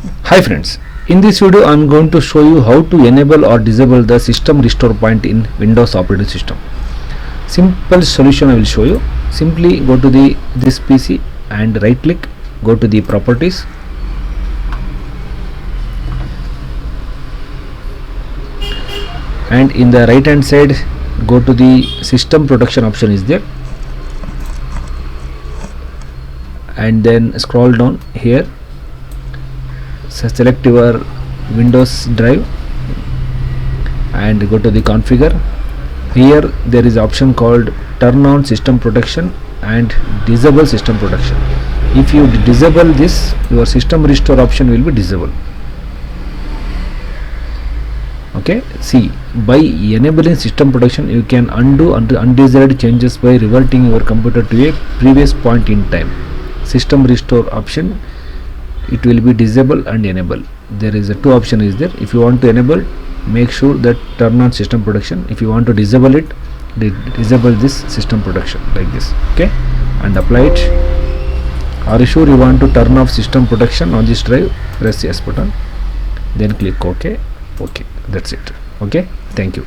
Hi friends, in this video I am going to show you how to enable or disable the system restore point in Windows operating system. Simple solution I will show you. Simply go to this PC and right click, go to the properties, and in the right hand side go to the system protection option is there, and then scroll down here. So select your Windows drive and go to the configure. Here there is option called turn on system protection and disable system protection. If you disable this, your system restore option will be disabled. Okay, see, by enabling system protection you can undo undesired changes by reverting your computer to a previous point in time. System restore option, it will be disable and enable. There is a two option is there. If you want to enable, make sure that turn on system protection. If you want to disable it, disable this system protection like this. Okay, and apply it. Are you sure you want to turn off system protection on this drive? Press yes button, then click OK. Okay, that's it. Okay, thank you.